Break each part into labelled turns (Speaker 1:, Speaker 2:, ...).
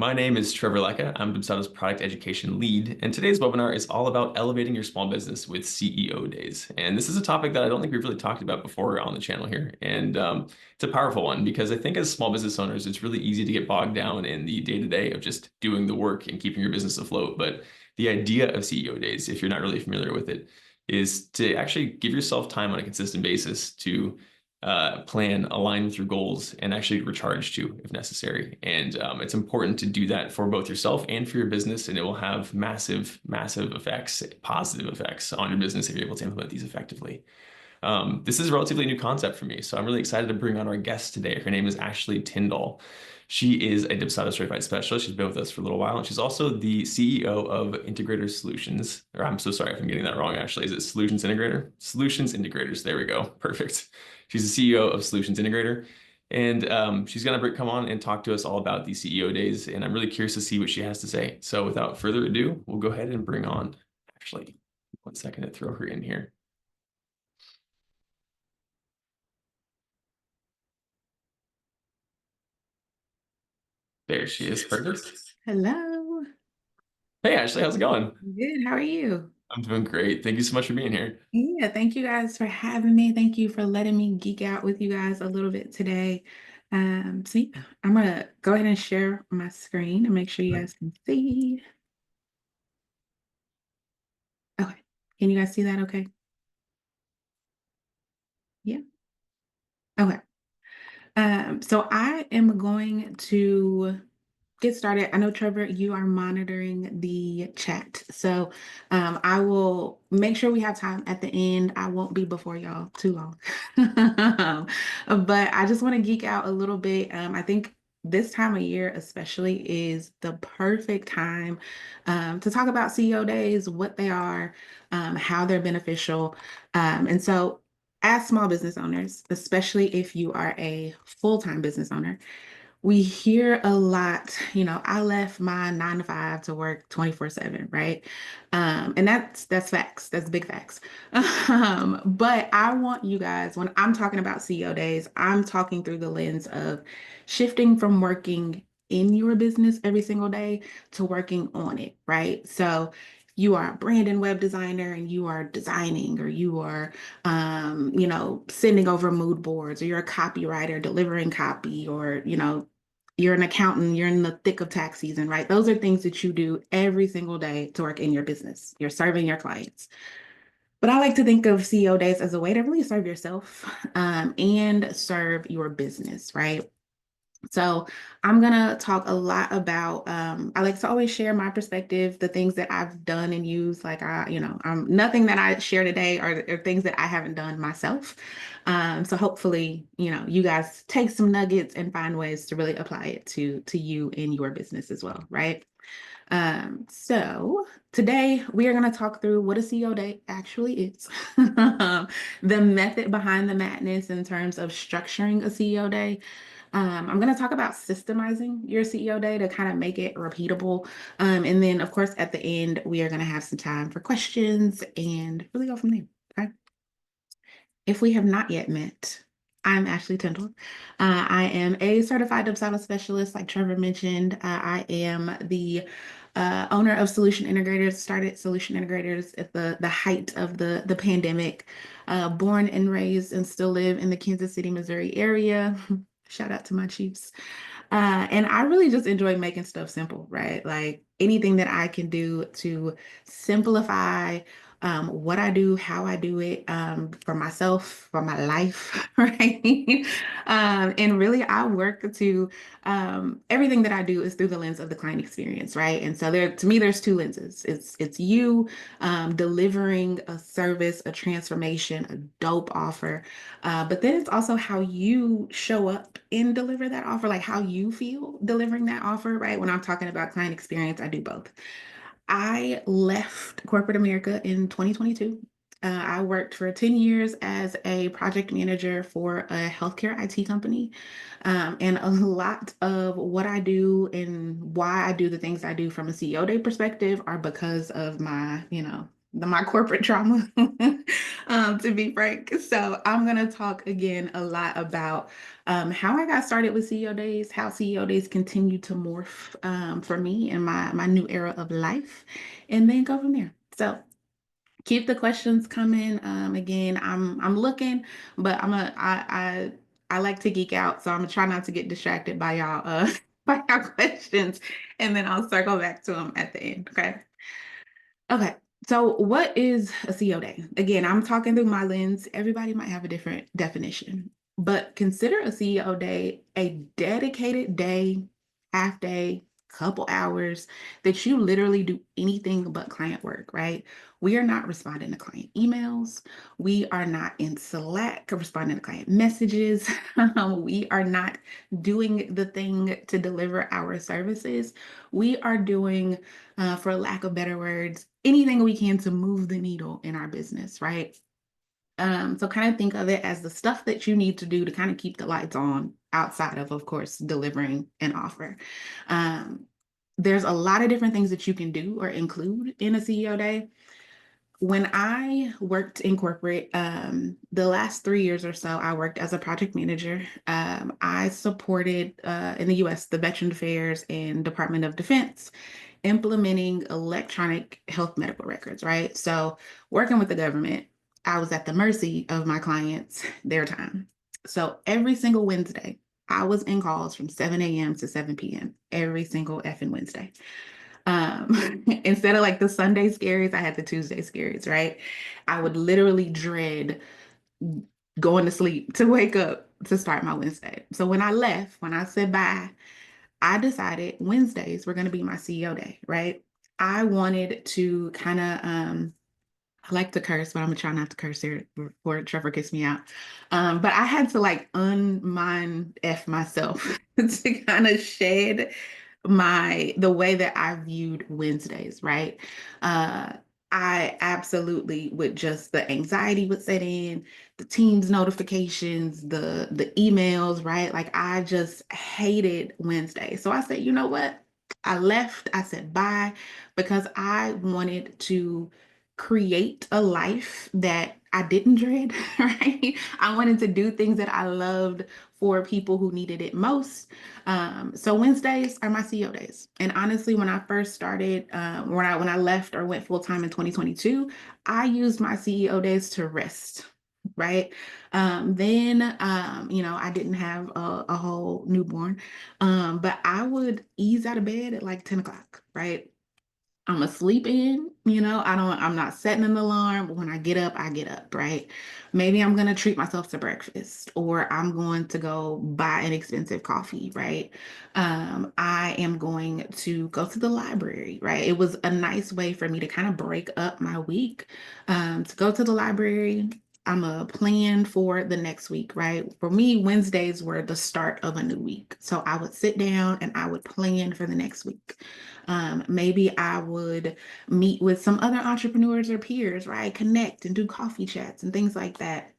Speaker 1: My name is Trevor Lecca. I'm Dubsado's product education lead, and today's webinar is all about elevating your small business with CEO days. And this is a topic that I don't think we've really talked about before on the channel here. And it's a powerful one because I think as small business owners, it's really easy to get bogged down in the day-to-day of just doing the work and keeping your business afloat. But the idea of CEO days, if you're not really familiar with it, is to actually give yourself time on a consistent basis to plan, align with your goals, and actually recharge too, if necessary. And it's important to do that for both yourself and for your business, and it will have massive, massive effects, positive effects on your business if you're able to implement these effectively. This is a relatively new concept for me, so I'm really excited to bring on our guest today. Her name is Ashley Tindall. She is a Dubsado certified specialist. She's been with us for a little while, and she's also the CEO of Integrators Solutions. Or I'm so sorry if I'm getting that wrong, Ashley. Is it Solutions Integrator? Solutions Integrators. There we go. Perfect. She's the CEO of Solutions Integrator. And she's going to come on and talk to us all about these CEO days. And I'm really curious to see what she has to say. So without further ado, we'll go ahead and bring on Ashley. 1 second to throw her in here. There she is. Perfect.
Speaker 2: Hello.
Speaker 1: Hey, Ashley, how's it going?
Speaker 2: Good. How are you?
Speaker 1: I'm doing great. Thank you so much for being here.
Speaker 2: Yeah, thank you guys for having me. Thank you for letting me geek out with you guys a little bit today. Yeah, I'm gonna go ahead and share my screen and make sure you guys can see. Okay. Can you guys see that okay? Yeah. Okay. So I am going to get started. I know, Trevor, you are monitoring the chat. So I will make sure we have time at the end. I won't be before y'all too long. But I just want to geek out a little bit. I think this time of year, especially, is the perfect time to talk about CEO days, what they are, how they're beneficial. And so, as small business owners, especially if you are a full-time business owner, we hear a lot, I left my 9 to 5 to work 24/7, right? And that's facts. That's big facts. But I want you guys, when I'm talking about CEO days, I'm talking through the lens of shifting from working in your business every single day to working on it, right? So you are a brand and web designer and you are designing, or you are sending over mood boards, or you're a copywriter delivering copy, or you're an accountant, you're in the thick of tax season, right? Those are things that you do every single day to work in your business. You're serving your clients. But I like to think of CEO days as a way to really serve yourself and serve your business, right? So I'm gonna talk a lot about, I like to always share my perspective, the things that I've done and used. Like nothing that I share today are things that I haven't done myself. So hopefully, you guys take some nuggets and find ways to really apply it to you in your business as well, right? So today we are going to talk through what a CEO day actually is, the method behind the madness in terms of structuring a CEO day. I'm going to talk about systemizing your CEO day to kind of make it repeatable. And then, of course, at the end, we are going to have some time for questions and really go from there. Okay. If we have not yet met, I'm Ashley Tindall. I am a certified Dubsado specialist, like Trevor mentioned. I am the owner of Solution Integrators, started Solution Integrators at the height of the pandemic, born and raised and still live in the Kansas City, Missouri area. Shout out to my Chiefs. And I really just enjoy making stuff simple, right? Like anything that I can do to simplify what I do, how I do it, for myself, for my life, right? And really, I work to everything that I do is through the lens of the client experience, right? And so to me, there's two lenses. It's you delivering a service, a transformation, a dope offer, but then it's also how you show up and deliver that offer, like how you feel delivering that offer, right? When I'm talking about client experience, I do both. I left corporate America in 2022. I worked for 10 years as a project manager for a healthcare IT company. And a lot of what I do and why I do the things I do from a CEO day perspective are because of my, my corporate trauma, to be frank. So I'm gonna talk again a lot about how I got started with CEO Days, how CEO Days continue to morph for me in my new era of life, and then go from there. So keep the questions coming. Again, I'm looking, but I like to geek out, so I'm gonna try not to get distracted by y'all by y'all questions, and then I'll circle back to them at the end. Okay. Okay. So what is a CO day? Again, I'm talking through my lens. Everybody might have a different definition, but consider a CEO day a dedicated day, half day, couple hours that you literally do anything but client work, right? We are not responding to client emails. We are not in Slack responding to client messages. We are not doing the thing to deliver our services. We are doing, for lack of better words, anything we can to move the needle in our business, right? So kind of think of it as the stuff that you need to do to kind of keep the lights on outside of course, delivering an offer. Um, there's a lot of different things that you can do or include in a CEO day. When I worked in corporate, the last 3 years or so, I worked as a project manager. I supported in the US, the Veteran Affairs and Department of Defense, implementing electronic health medical records, right? So, working with the government, I was at the mercy of my clients, their time. So, every single Wednesday, I was in calls from 7 a.m. to 7 p.m. every single effing Wednesday. Instead of like the Sunday scaries, I had the Tuesday scaries, right? I would literally dread going to sleep to wake up to start my Wednesday. So when I left, when I said bye, I decided Wednesdays were going to be my CEO day, right? I wanted to kind of I like to curse, but I'm gonna try not to curse here before Trevor gets me out. But I had to like unmind F myself to kind of shed the way that I viewed Wednesdays, right? Uh I absolutely would just the anxiety would set in, the team's notifications, the emails, right? Like I just hated Wednesday. So I said, you know what? I left, I said bye because I wanted to create a life that I didn't dread, right? I wanted to do things that I loved for people who needed it most. So Wednesdays are my CEO days. And honestly, when I first started, when I left or went full time in 2022, I used my CEO days to rest. Right. Then, I didn't have a whole newborn, but I would ease out of bed at like 10 o'clock, right? I'm asleep in, I'm not setting an alarm. When I get up, I get up, right? Maybe I'm going to treat myself to breakfast or I'm going to go buy an expensive coffee, right? I am going to go to the library, right? It was a nice way for me to kind of break up my week, to go to the library. I'm a plan for the next week, right? For me, Wednesdays were the start of a new week. So I would sit down and I would plan for the next week. Maybe I would meet with some other entrepreneurs or peers, right? Connect and do coffee chats and things like that.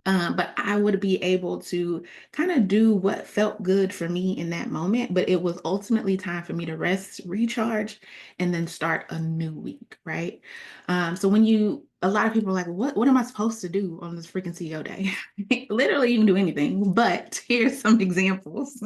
Speaker 2: But I would be able to kind of do what felt good for me in that moment. But it was ultimately time for me to rest, recharge, and then start a new week, right? So a lot of people are like, what am I supposed to do on this freaking CEO day? Literally, you can do anything, but here's some examples.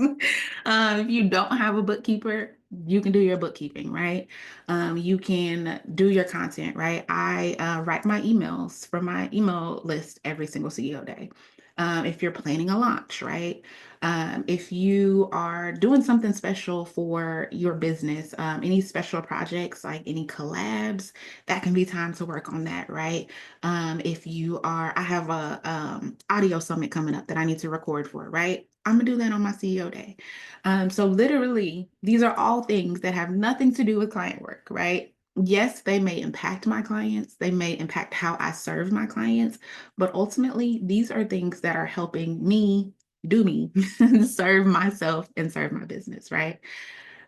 Speaker 2: If you don't have a bookkeeper, you can do your bookkeeping, right? You can do your content, right? I write my emails for my email list every single CEO day. If you're planning a launch, right? If you are doing something special for your business, any special projects, like any collabs, that can be time to work on that, right? I have a audio summit coming up that I need to record for, right? I'm gonna do that on my CEO day. So literally, these are all things that have nothing to do with client work, right? Yes, they may impact my clients, they may impact how I serve my clients, but ultimately, these are things that are helping me do me, serve myself and serve my business, right?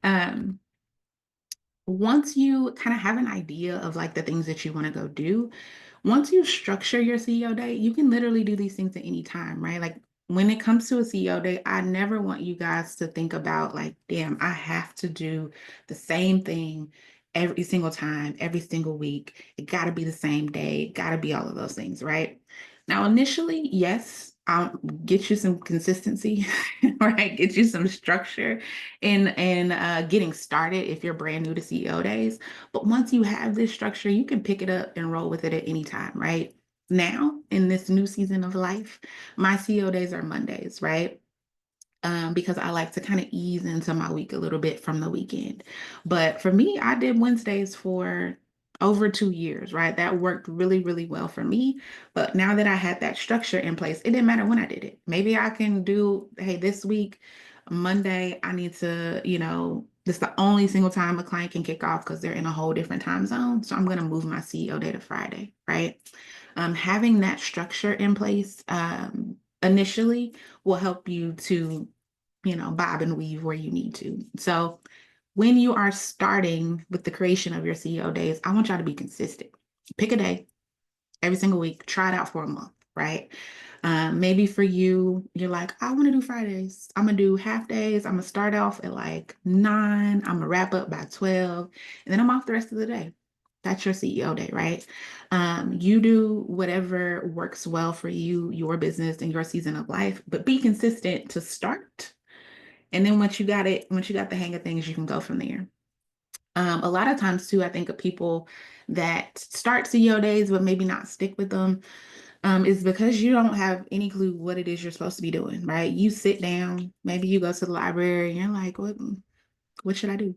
Speaker 2: Um, Once you kind of have an idea of like the things that you want to go do, once you structure your CEO day, you can literally do these things at any time, right? Like when it comes to a CEO day, I never want you guys to think about like, damn, I have to do the same thing every single time, every single week. It got to be the same day. It got to be all of those things, right? Now, initially, yes, I'll get you some consistency, right? Get you some structure in getting started if you're brand new to CEO days. But once you have this structure, you can pick it up and roll with it at any time, right? Now, in this new season of life, my CEO days are Mondays, right? Because I like to kind of ease into my week a little bit from the weekend. But for me, I did Wednesdays for over 2 years, right? That worked really, really well for me. But now that I had that structure in place, it didn't matter when I did it. Maybe I can do, hey, this week, Monday, I need to, this is the only single time a client can kick off because they're in a whole different time zone. So I'm going to move my CEO day to Friday, right? Having that structure in place initially will help you to, bob and weave where you need to. So when you are starting with the creation of your CEO days, I want y'all to be consistent. Pick a day every single week, try it out for a month, right? Maybe for you, you're like, I want to do Fridays. I'm going to do half days. I'm going to start off at like 9. I'm going to wrap up by 12, and then I'm off the rest of the day. That's your CEO day, right? You do whatever works well for you, your business, and your season of life, but be consistent to start. And then once you got the hang of things, you can go from there. A lot of times too, I think of people that start CEO days, but maybe not stick with them, is because you don't have any clue what it is you're supposed to be doing, right? You sit down, maybe you go to the library and you're like, what should I do?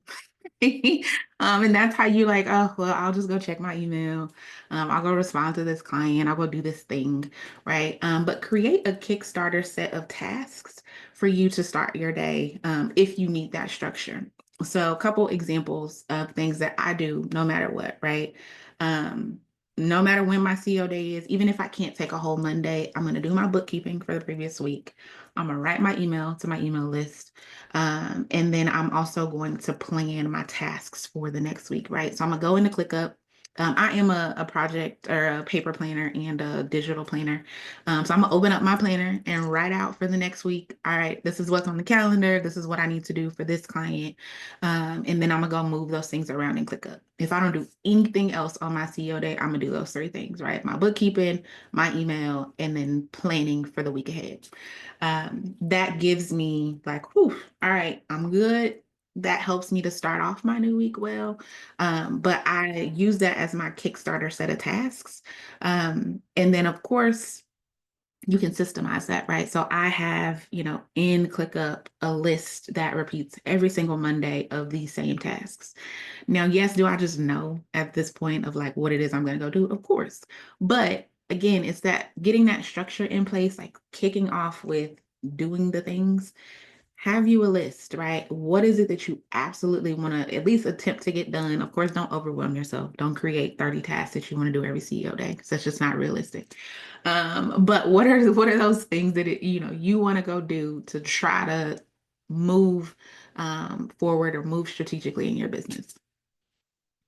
Speaker 2: And that's how you like, oh, well, I'll just go check my email. I'll go respond to this client. I'll go do this thing, right? But create a Kickstarter set of tasks for you to start your day if you need that structure. So a couple examples of things that I do no matter what, right? Um, no matter when my CEO day is, even if I can't take a whole Monday, I'm going to do my bookkeeping for the previous week. I'm going to write my email to my email list. And then I'm also going to plan my tasks for the next week, right? So I'm gonna go into ClickUp. I am a project or a paper planner and a digital planner. So I'm gonna open up my planner and write out for the next week. All right, this is what's on the calendar. This is what I need to do for this client. And then I'm gonna go move those things around in ClickUp. If I don't do anything else on my CEO day, I'm gonna do those 3 things, right? My bookkeeping, my email, and then planning for the week ahead. That gives me like, whew, all right, I'm good. That helps me to start off my new week well. But I use that as my Kickstarter set of tasks. And then, of course, you can systemize that, right? So I have, in ClickUp, a list that repeats every single Monday of these same tasks. Now, yes, do I just know at this point of like what it is I'm going to go do? Of course. But again, it's that getting that structure in place, like kicking off with doing the things. Have you a list, right? What is it that you absolutely want to at least attempt to get done? Of course, don't overwhelm yourself. Don't create 30 tasks that you want to do every CEO day because that's just not realistic. But what are those things that you want to go do to try to move forward or move strategically in your business?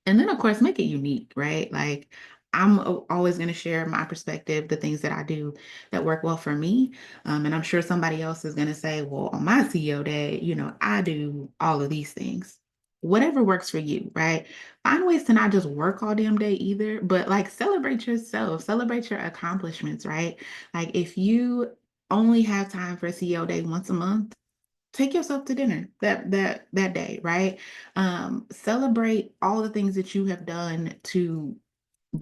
Speaker 2: And then, of course, make it unique, right? Like, always going to share my perspective, the things that I do that work well for me. And I'm sure somebody else is going to say, well, on my CEO day, I do all of these things. Whatever works for you, right? Find ways to not just work all damn day either, but like celebrate yourself, celebrate your accomplishments, right? Like, if you only have time for a CEO day once a month, take yourself to dinner that day, right? Celebrate all the things that you have done to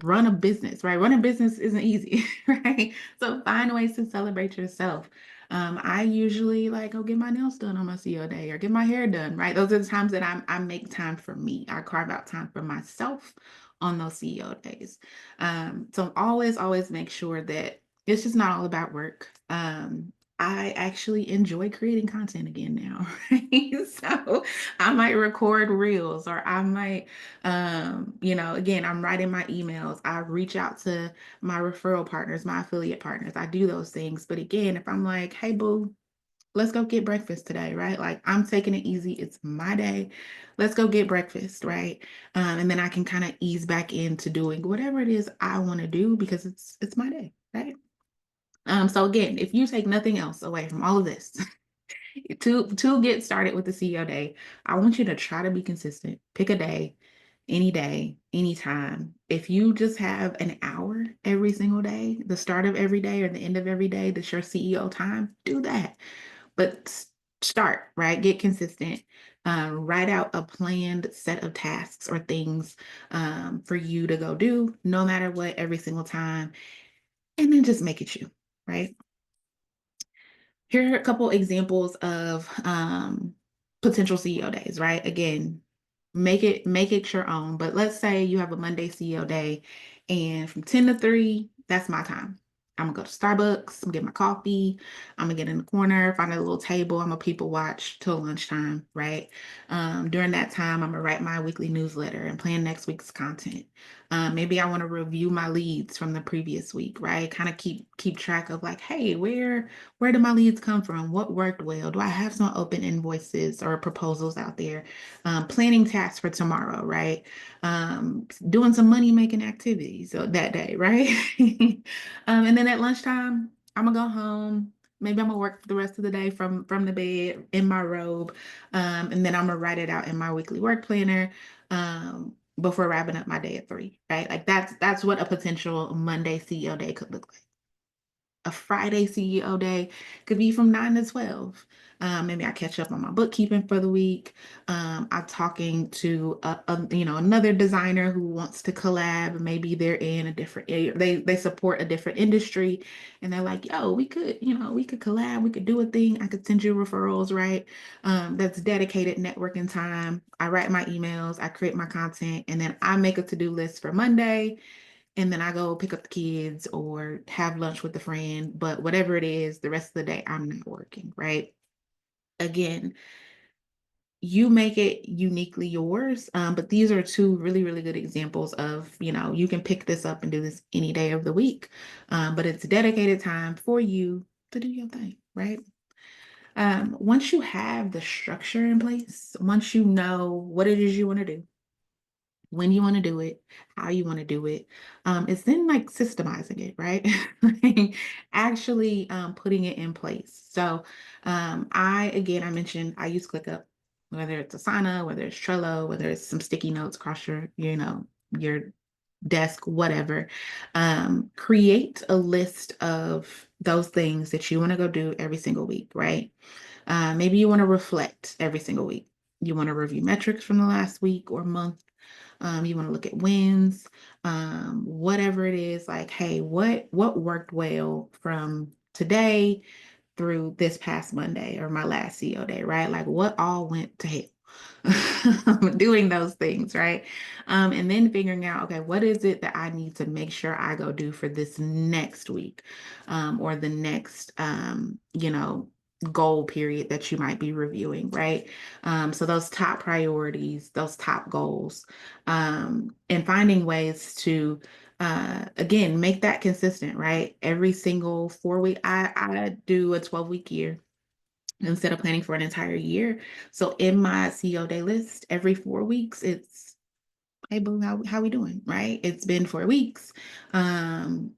Speaker 2: run a business, right? Running a business isn't easy, right? So find ways to celebrate yourself. I usually like go get my nails done on my CEO day or get my hair done, right? Those are the times that I make time for me. I carve out time for myself on those CEO days. So always make sure that it's just not all about work. I actually enjoy creating content again now, right? So I might record reels or I might again, I'm writing my emails. I reach out to my referral partners, my affiliate partners. I do those things. But again, if I'm like, hey, boo, let's go get breakfast today, right? Like I'm taking it easy. It's my day. Let's go get breakfast, right? And then I can kind of ease back into doing whatever it is I want to do because it's my day, right? So again, if you take nothing else away from all of this, to get started with the CEO day, I want you to try to be consistent. Pick a day any day, anytime. If you just have an hour every single day, the start of every day or the end of every day, that's your CEO time, do that. But start, right? Get consistent. Write out a planned set of tasks or things for you to go do, no matter what, every single time. And then just make it you, right? Here are a couple examples of potential CEO days, right? Again, make it your own. But let's say you have a Monday CEO day, and from 10 to 3, that's my time. I'm gonna go to Starbucks, I'm gonna get my coffee, I'm gonna get in the corner, find a little table, I'm gonna people watch till lunchtime, right? During that time, I'm gonna write my weekly newsletter and plan next week's content. Maybe I want to review my leads from the previous week, right? Kind of keep track of like, hey, where do my leads come from? What worked well? Do I have some open invoices or proposals out there? Planning tasks for tomorrow, right? Doing some money making activities so that day, right? And then at lunchtime, I'm gonna go home. Maybe I'm gonna work the rest of the day from the bed in my robe, and then I'm gonna write it out in my weekly work planner. Before wrapping up my day at 3, right? Like that's what a potential Monday CEO day could look like. A Friday CEO day could be from 9 to 12. Maybe I catch up on my bookkeeping for the week. I'm talking to another designer who wants to collab. Maybe they're in a different area. They support a different industry, and they're like, "Yo, we could collab. We could do a thing. I could send you referrals, right?" That's dedicated networking time. I write my emails, I create my content, and then I make a to-do list for Monday, and then I go pick up the kids or have lunch with a friend. But whatever it is, the rest of the day, I'm not working, right? Again, you make it uniquely yours. But these are two really, really good examples of, you can pick this up and do this any day of the week. But it's dedicated time for you to do your thing, right? Once you have the structure in place, once you know what it is you want to do, when you want to do it, how you want to do it. It's then like systemizing it, right? Like, actually putting it in place. So I mentioned I use ClickUp, whether it's Asana, whether it's Trello, whether it's some sticky notes across your desk, whatever. Create a list of those things that you want to go do every single week, right? Maybe you want to reflect every single week. You want to review metrics from the last week or month. You want to look at wins, whatever it is, like, hey, what worked well from today through this past Monday or my last CEO day, right? Like what all went to hell doing those things, right? And then figuring out, okay, what is it that I need to make sure I go do for this next week, or the next, goal period that you might be reviewing, right? So those top priorities, those top goals, and finding ways to again, make that consistent, right? Every single 4 week, I do a 12-week year instead of planning for an entire year. So in my CEO day list, every 4 weeks, it's, hey boo, how we doing? Right? It's been 4 weeks.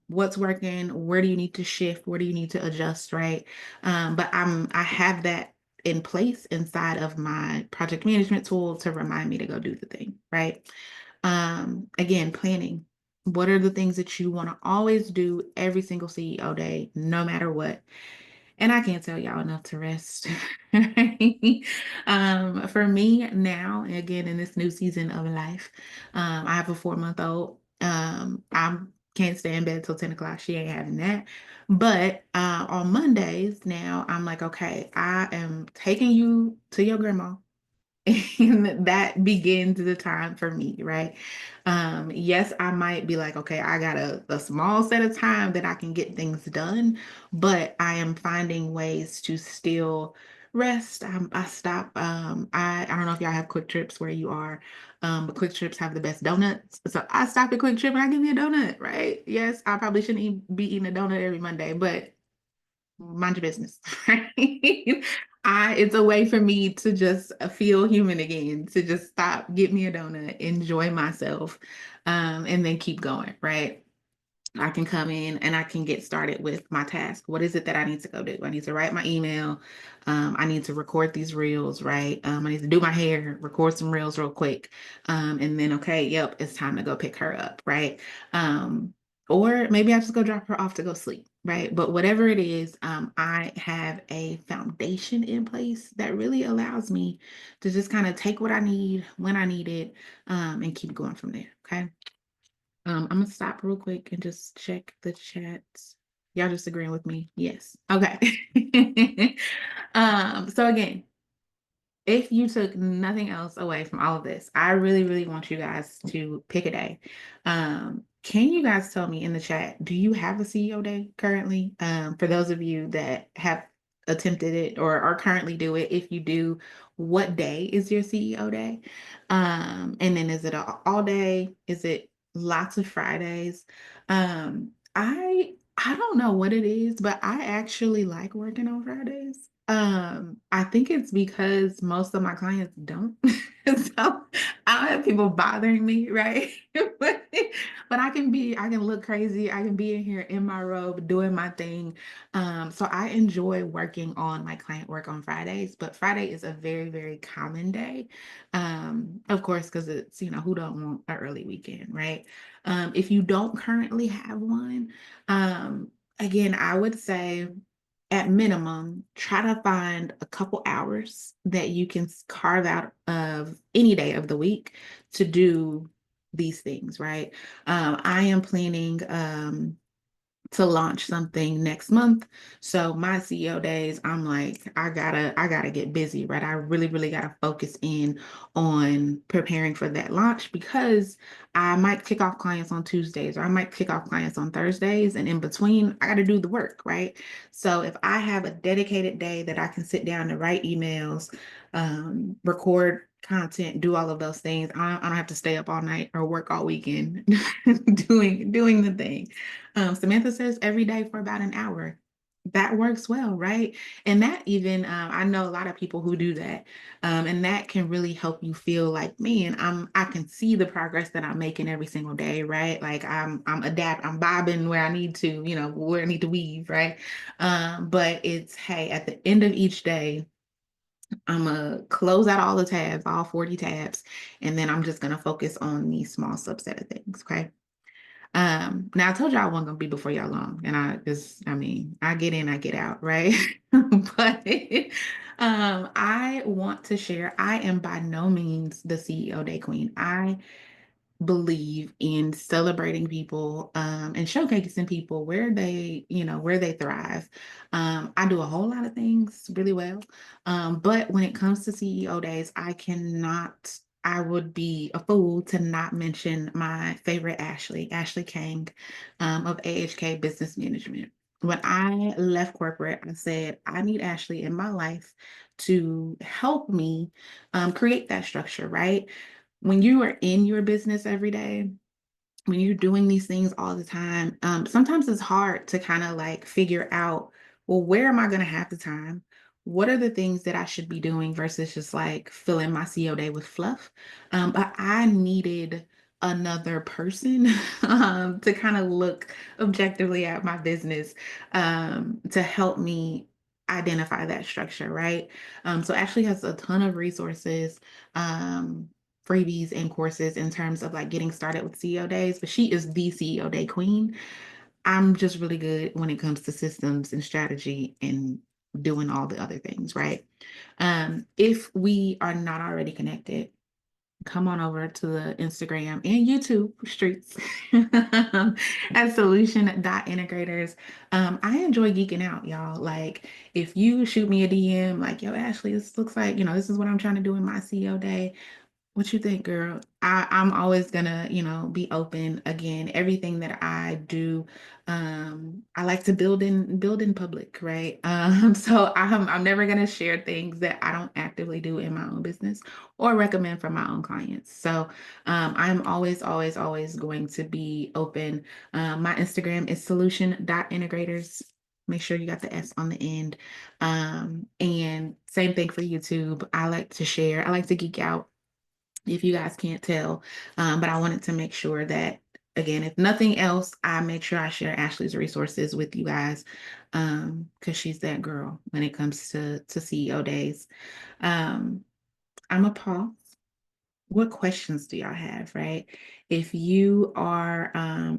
Speaker 2: What's working? Where do you need to shift? Where do you need to adjust? Right? But I have that in place inside of my project management tool to remind me to go do the thing, right? Again, planning. What are the things that you want to always do every single CEO day, no matter what? And I can't tell y'all enough to rest. For me now, again, in this new season of life, I have a 4-month-old. I can't stay in bed till 10 o'clock. She ain't having that. But on Mondays now, I'm like, okay, I am taking you to your grandma. And that begins the time for me, right? Yes, I might be like, okay, I got a small set of time that I can get things done, but I am finding ways to still rest. I stop. I don't know if y'all have Quick Trips where you are, but Quick Trips have the best donuts. So I stop at Quick Trip and I give me a donut, right? Yes, I probably shouldn't be eating a donut every Monday, but mind your business, right? It's a way for me to just feel human again, to just stop, get me a donut, enjoy myself, and then keep going, right? I can come in and I can get started with my task. What is it that I need to go do? I need to write my email. I need to record these reels, right? I need to do my hair, record some reels real quick. And then, okay, yep, it's time to go pick her up, right? Um, or maybe I just go drop her off to go sleep, right? But whatever it is, I have a foundation in place that really allows me to just kind of take what I need when I need it, and keep going from there. Okay. I'm gonna stop real quick and just check the chats. Y'all just agreeing with me? Yes. Okay. So again, if you took nothing else away from all of this, I really, really want you guys to pick a day. Can you guys tell me in the chat, do you have a CEO day currently? For those of you that have attempted it or are currently do it, if you do, what day is your CEO day? And then is it all day? Is it lots of Fridays? I don't know what it is, but I actually like working on Fridays. I think it's because most of my clients don't. So I don't have people bothering me, right? But I can look crazy. I can be in here in my robe doing my thing. So I enjoy working on my client work on Fridays, but Friday is a very, very common day. Of course, because it's, who don't want an early weekend, right? If you don't currently have one, again, I would say at minimum, try to find a couple hours that you can carve out of any day of the week to do these things, right? I am planning to launch something next month. So my CEO days, I'm like, I gotta get busy, right? I really, really gotta focus in on preparing for that launch because I might kick off clients on Tuesdays or I might kick off clients on Thursdays. And in between, I gotta do the work, right? So if I have a dedicated day that I can sit down and write emails, record content, do all of those things, I don't have to stay up all night or work all weekend doing the thing. Samantha says every day for about an hour. That works well, right? And that even I know a lot of people who do that, and that can really help you feel like, man, I can see the progress that I'm making every single day, right? Like I'm bobbing where I need to, where I need to weave, right? But it's hey, at the end of each day, I'm gonna close out all the tabs, all 40 tabs, and then I'm just gonna focus on these small subset of things, okay? Now I told y'all I wasn't gonna be before y'all long, and I get in, I get out, right? But I want to share, I am by no means the CEO day queen. I believe in celebrating people and showcasing people where they thrive. I do a whole lot of things really well. But when it comes to CEO days, I would be a fool to not mention my favorite Ashley Kang of AHK Business Management. When I left corporate, I said, I need Ashley in my life to help me create that structure, right? When you are in your business every day, when you're doing these things all the time, sometimes it's hard to kind of like figure out, well, where am I going to have the time? What are the things that I should be doing versus just like filling my CO day with fluff? But I needed another person to kind of look objectively at my business to help me identify that structure, right? So Ashley has a ton of resources. Freebies and courses in terms of like getting started with CEO days, but she is the CEO day queen. I'm just really good when it comes to systems and strategy and doing all the other things, right? If we are not already connected, come on over to the Instagram and YouTube streets at solution.integrators. I enjoy geeking out, y'all. Like, if you shoot me a DM, like, yo, Ashley, this looks like, this is what I'm trying to do in my CEO day. What you think, girl? I'm always gonna, be open. Again, everything that I do, I like to build in public, right? So I'm never gonna share things that I don't actively do in my own business or recommend for my own clients. So I'm always, always, always going to be open. My Instagram is solution.integrators. Make sure you got the S on the end. And same thing for YouTube. I like to share, I like to geek out if you guys can't tell. But I wanted to make sure that again, if nothing else, I make sure I share Ashley's resources with you guys, because she's that girl when it comes to CEO days. Um, I'm a pause. What questions do y'all have, right? If you are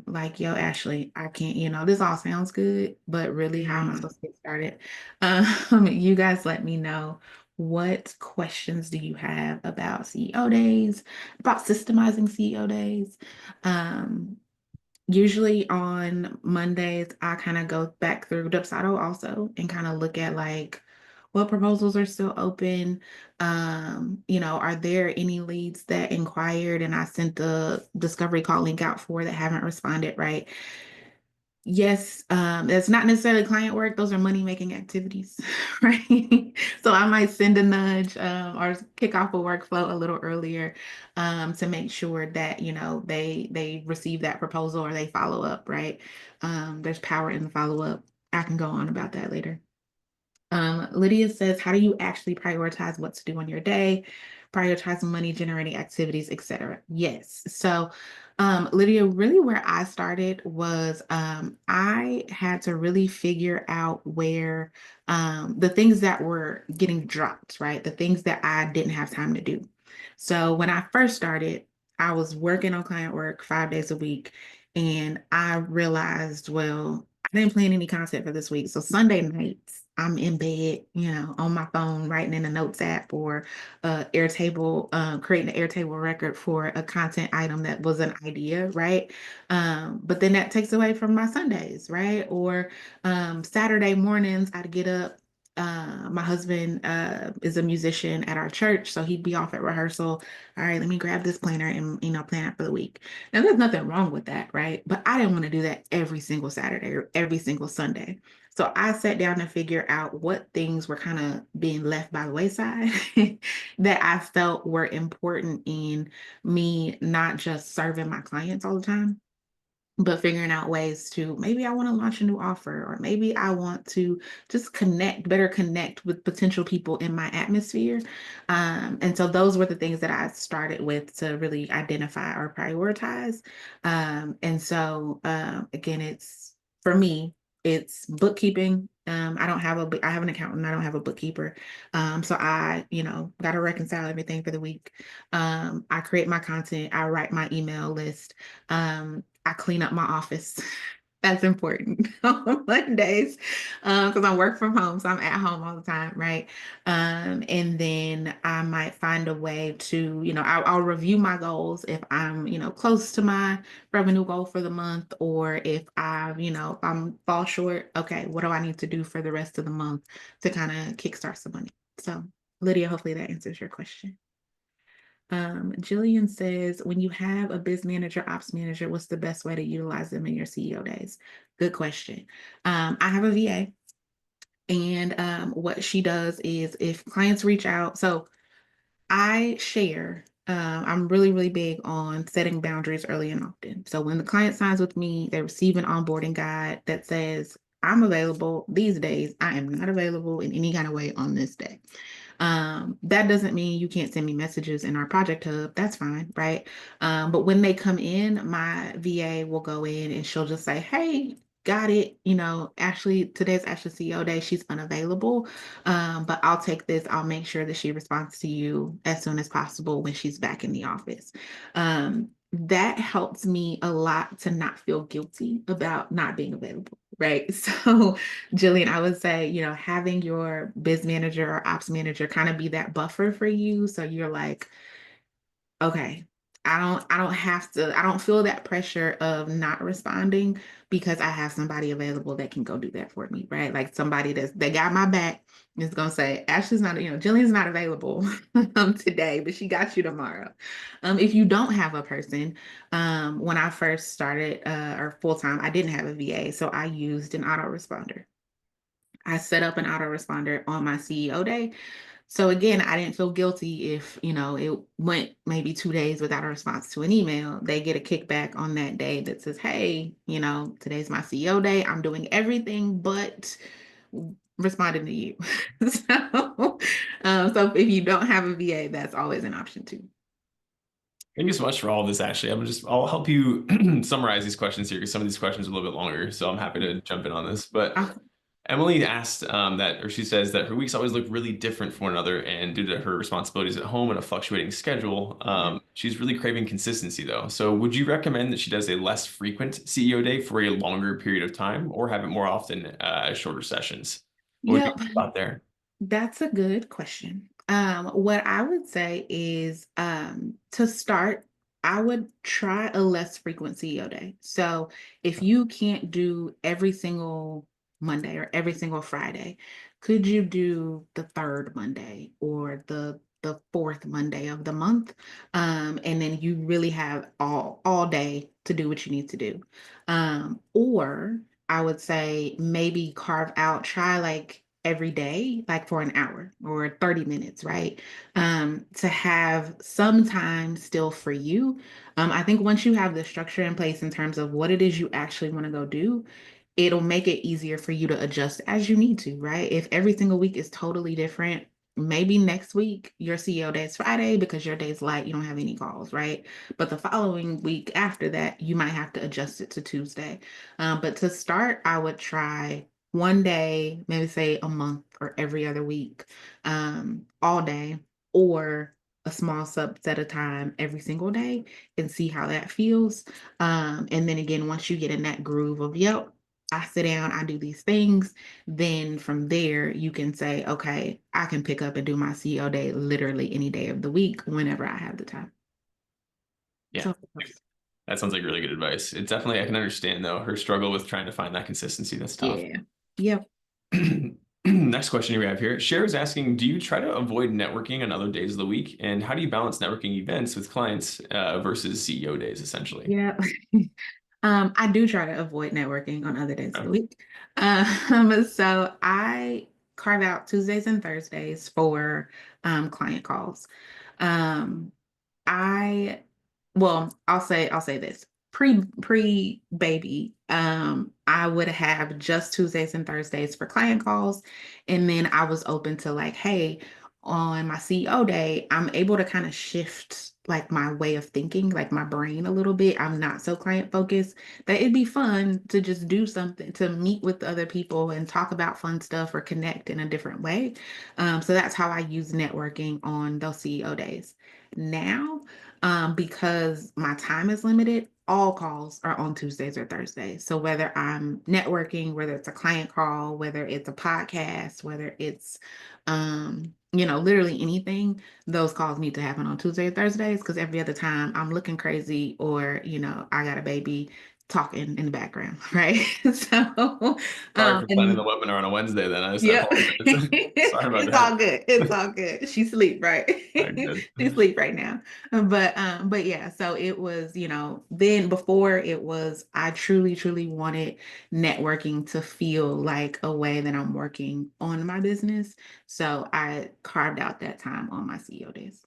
Speaker 2: like, yo, Ashley, I can't, this all sounds good, but really, how am I supposed to get started? You guys let me know, what questions do you have about CEO days, about systemizing CEO days? Um, Usually on Mondays, I kind of go back through Dubsado also and kind of look at like what proposals are still open. Are there any leads that inquired and I sent the discovery call link out for that haven't responded, right? Yes, it's not necessarily client work. Those are money-making activities, right? So I might send a nudge or kick off a workflow a little earlier to make sure that, they receive that proposal or they follow up, right? There's power in the follow-up. I can go on about that later. Lydia says, how do you actually prioritize what to do on your day, prioritize money generating activities, etc.? Yes. So, Lydia, really where I started was I had to really figure out where the things that were getting dropped, right? The things that I didn't have time to do. So, when I first started, I was working on client work 5 days a week, and I realized, well, I didn't plan any content for this week. So Sunday nights, I'm in bed, on my phone, writing in a notes app or Airtable, creating an Airtable record for a content item that was an idea, right? But then that takes away from my Sundays, right? Or Saturday mornings, I'd get up. My husband is a musician at our church, so he'd be off at rehearsal. All right, let me grab this planner and plan out for the week. Now, there's nothing wrong with that, right? But I didn't want to do that every single Saturday or every single Sunday. So I sat down to figure out what things were kind of being left by the wayside that I felt were important in me not just serving my clients all the time, but figuring out ways to, maybe I want to launch a new offer, or maybe I want to just better connect with potential people in my atmosphere. And so those were the things that I started with to really identify or prioritize. And so again, it's for me, it's bookkeeping. I have an accountant. I don't have a bookkeeper. So I, got to reconcile everything for the week. I create my content. I write my email list. I clean up my office. That's important on Mondays because I work from home, so I'm at home all the time, right? And then I might find a way to, I'll review my goals if I'm, close to my revenue goal for the month, or if if I'm fall short. Okay, what do I need to do for the rest of the month to kind of kickstart some money? So, Lydia, hopefully that answers your question. Jillian says, when you have a biz manager, ops manager, what's the best way to utilize them in your CEO days? Good question. I have a VA, and what she does is if clients reach out, so I share. I'm really, really big on setting boundaries early and often. So when the client signs with me, they receive an onboarding guide that says, I'm available these days. I am not available in any kind of way on this day. That doesn't mean you can't send me messages in our project hub. That's fine, right? But when they come in, my VA will go in and she'll just say, hey, got it. Today's Ashley CEO day. She's unavailable. But I'll take this. I'll make sure that she responds to you as soon as possible when she's back in the office. That helps me a lot to not feel guilty about not being available. Right. So, Jillian, I would say, having your biz manager or ops manager kind of be that buffer for you. So you're like, okay, I don't feel that pressure of not responding because I have somebody available that can go do that for me, right? Like somebody that got my back is gonna say, Ashley's not, Jillian's not available today, but she got you tomorrow. If you don't have a person, when I first started or full time, I didn't have a VA, so I used an autoresponder. I set up an autoresponder on my CEO day. So again, I didn't feel guilty if, it went maybe 2 days without a response to an email. They get a kickback on that day that says, hey, today's my CEO day. I'm doing everything but responding to you. So if you don't have a VA, that's always an option too.
Speaker 1: Thank you so much for all of this, Ashley. I'll help you summarize these questions here because some of these questions are a little bit longer. So I'm happy to jump in on this. But
Speaker 2: Awesome.
Speaker 1: Emily asked or she says that her weeks always look really different from one another, and due to her responsibilities at home and a fluctuating schedule, she's really craving consistency though. So would you recommend that she does a less frequent CEO day for a longer period of time, or have it more often as shorter sessions? What would be
Speaker 2: Yep.
Speaker 1: your thought there?
Speaker 2: That's a good question. What I would say is to start, I would try a less frequent CEO day. So if you can't do every single Monday or every single Friday, could you do the third Monday or the fourth Monday of the month? And then you really have all day to do what you need to do. Or I would say maybe carve out, try like every day, like for an hour or 30 minutes, right? To have some time still for you. I think once you have the structure in place in terms of what it is you actually want to go do, it'll make it easier for you to adjust as you need to, right? If every single week is totally different, maybe next week your CEO day is Friday because your day's light, you don't have any calls, right? But the following week after that, you might have to adjust it to Tuesday. But to start, I would try one day, maybe say a month or every other week, all day, or a small subset of time every single day and see how that feels. And then again, once you get in that groove of, yep, I sit down, I do these things, then from there you can say, okay, I can pick up and do my CEO day literally any day of the week whenever I have the time.
Speaker 1: Yeah.
Speaker 2: So
Speaker 1: That sounds like really good advice. It definitely, I can understand though, her struggle with trying to find that consistency. That's tough.
Speaker 2: yeah. Yep.
Speaker 1: Next question we have here. Cher is asking, do you try to avoid networking on other days of the week? And how do you balance networking events with clients versus CEO days, essentially?
Speaker 2: Yeah. I do try to avoid networking on other days of
Speaker 1: Okay.
Speaker 2: the week. So I carve out Tuesdays and Thursdays for client calls. Um, I I'll say this. Pre baby, I would have just Tuesdays and Thursdays for client calls. And then I was open to like, hey, on my CEO day, I'm able to kind of shift like my way of thinking, like my brain a little bit. I'm not so client focused that it'd be fun to just do something, to meet with other people and talk about fun stuff or connect in a different way. So that's how I use networking on those CEO days. Now, because my time is limited, all calls are on Tuesdays or Thursdays. So whether I'm networking, whether it's a client call, whether it's a podcast, whether it's literally anything, those calls need to happen on Tuesday or Thursdays because every other time I'm looking crazy or, I got a baby talking in the background, right? So
Speaker 1: Sorry for planning the
Speaker 2: and
Speaker 1: webinar on a Wednesday then. I
Speaker 2: yep.
Speaker 1: apologize. Sorry about
Speaker 2: It's
Speaker 1: that.
Speaker 2: all good. It's all good. She sleep, right?
Speaker 1: All right, good.
Speaker 2: She sleep right now. But yeah, so it was, then before it was I truly, truly wanted networking to feel like a way that I'm working on my business. So I carved out that time on my CEO days.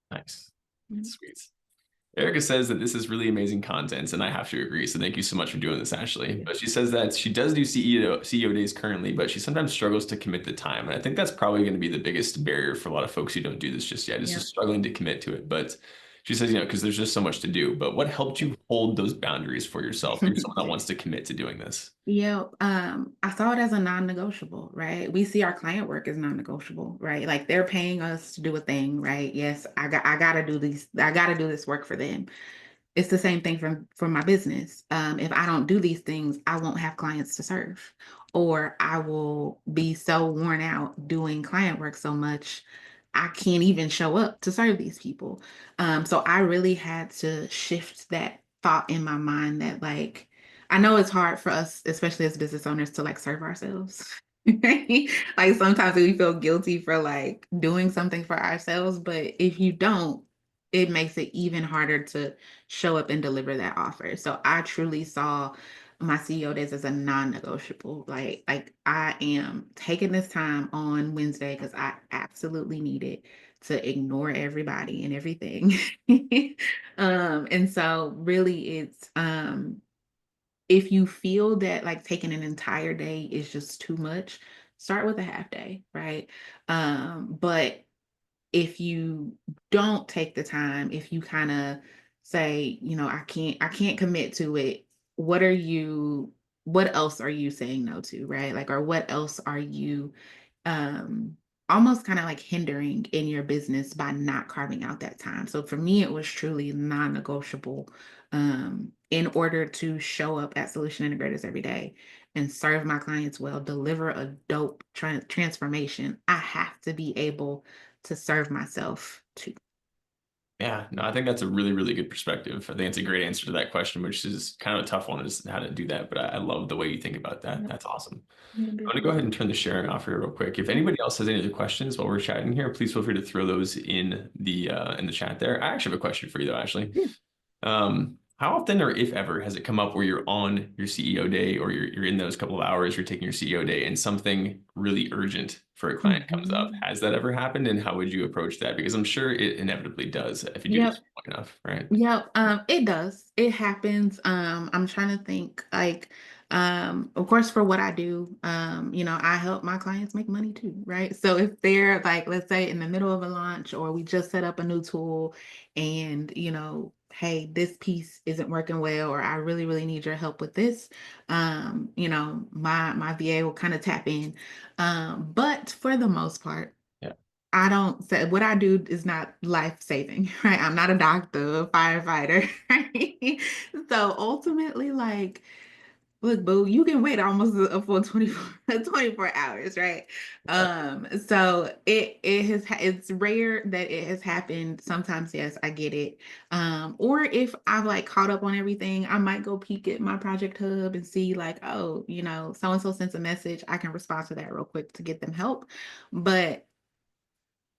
Speaker 1: Nice.
Speaker 2: Mhm.
Speaker 1: Sweet. Erica says that this is really amazing content, and I have to agree. So thank you so much for doing this, Ashley.
Speaker 2: Yeah.
Speaker 1: But she says that she does do CEO days currently, but she sometimes struggles to commit the time. And I think that's probably going to be the biggest barrier for a lot of folks who don't do this just yet, is
Speaker 2: Yeah.
Speaker 1: just struggling to commit to it. But she says, because there's just so much to do. But what helped you hold those boundaries for yourself? You're someone that wants to commit to doing this.
Speaker 2: Yeah, I saw it as a non-negotiable, right? We see our client work as non-negotiable, right? Like they're paying us to do a thing, right? Yes, I gotta do I gotta do this work for them. It's the same thing from my business. If I don't do these things, I won't have clients to serve, or I will be so worn out doing client work so much, I can't even show up to serve these people. So I really had to shift that thought in my mind that like I know it's hard for us, especially as business owners, to like serve ourselves. Like sometimes we feel guilty for like doing something for ourselves, but if you don't, it makes it even harder to show up and deliver that offer. So I truly saw my CEO days as a non-negotiable. Like I am taking this time on Wednesday because I absolutely need it to ignore everybody and everything. And so really it's if you feel that like taking an entire day is just too much, start with a half day, right? But if you don't take the time, if you kind of say, I can't commit to it, what else are you saying no to, right? Like, or what else are you um almost kind of like hindering in your business by not carving out that time. So for me, it was truly non-negotiable in order to show up at Solution Integrators every day and serve my clients well, deliver a dope transformation. I have to be able to serve myself too.
Speaker 1: Yeah, no, I think that's a really, really good perspective. I think it's a great answer to that question, which is kind of a tough one, is how to do that. But I love the way you think about that.
Speaker 2: Yep.
Speaker 1: That's awesome.
Speaker 2: Yeah,
Speaker 1: I'm gonna go ahead and turn the sharing off here real quick. If anybody else has any other questions while we're chatting here, please feel free to throw those in the chat there. I actually have a question for you though, Ashley.
Speaker 2: yeah.
Speaker 1: How often or if ever has it come up where you're on your CEO day or you're in those couple of hours, you're taking your CEO day and something really urgent for a client comes up?
Speaker 2: Mhm.
Speaker 1: Has that ever happened and how would you approach that? Because I'm sure it inevitably does if you do this
Speaker 2: Yep.
Speaker 1: long enough, right?
Speaker 2: Yep, it does. It happens. I'm trying to think like, of course, for what I do, I help my clients make money too, right? So if they're like, let's say in the middle of a launch or we just set up a new tool and, hey, this piece isn't working well, or I really, really need your help with this, my VA will kind of tap in. But for the most part,
Speaker 1: Yeah.
Speaker 2: I don't say what I do is not life saving, right? I'm not a doctor, a firefighter, right? So ultimately, like, look, boo, you can wait almost a full 24 hours, right? So it's rare that it has happened. Sometimes, yes, I get it. Or if I've like caught up on everything, I might go peek at my project hub and see like, oh, so and so sends a message. I can respond to that real quick to get them help. But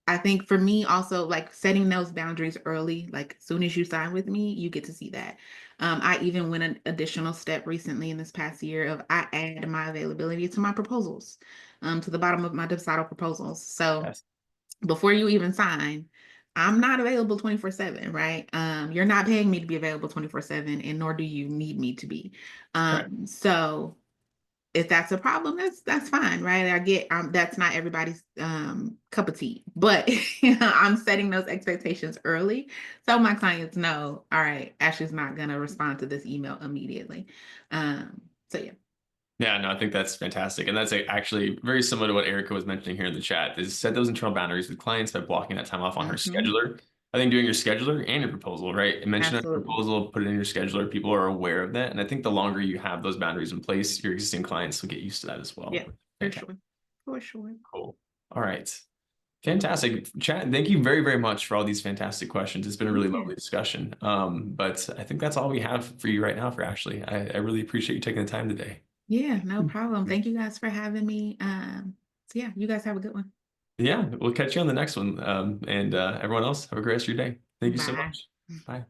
Speaker 2: I think for me also like setting those boundaries early, like as soon as you sign with me, you get to see that. I even went an additional step recently in this past year of I add my availability to my proposals, to the bottom of my Dubsado proposals. So
Speaker 1: Yes.
Speaker 2: before you even sign, I'm not available 24/7, right? You're not paying me to be available 24/7, and nor do you need me to be.
Speaker 1: Right.
Speaker 2: So if that's a problem, that's fine, right? I get that's not everybody's cup of tea, but I'm setting those expectations early so my clients know, all right, Ashley's not gonna respond to this email immediately. So yeah.
Speaker 1: Yeah, no, I think that's fantastic. And that's actually very similar to what Erica was mentioning here in the chat, is set those internal boundaries with clients by blocking that time off on her
Speaker 2: Hmm.
Speaker 1: scheduler. I think doing your scheduler and your proposal, right? Mention a
Speaker 2: Absolutely.
Speaker 1: proposal, put it in your scheduler. People are aware of that. And I think the longer you have those boundaries in place, your existing clients will get used to that as well.
Speaker 2: Yeah, for
Speaker 1: Fantastic.
Speaker 2: sure. For sure.
Speaker 1: Cool. All right. Fantastic. Chat, thank you very, very much for all these fantastic questions. It's been a really
Speaker 2: Yeah.
Speaker 1: lovely discussion. But I think that's all we have for you right now for Ashley. I really appreciate you taking the time today.
Speaker 2: Yeah, no problem. Thank you guys for having me. So yeah, you guys have a good one.
Speaker 1: Yeah, we'll catch you on the next one. And everyone else, have a great rest of your day. Thank you so
Speaker 2: Bye.
Speaker 1: much. Bye.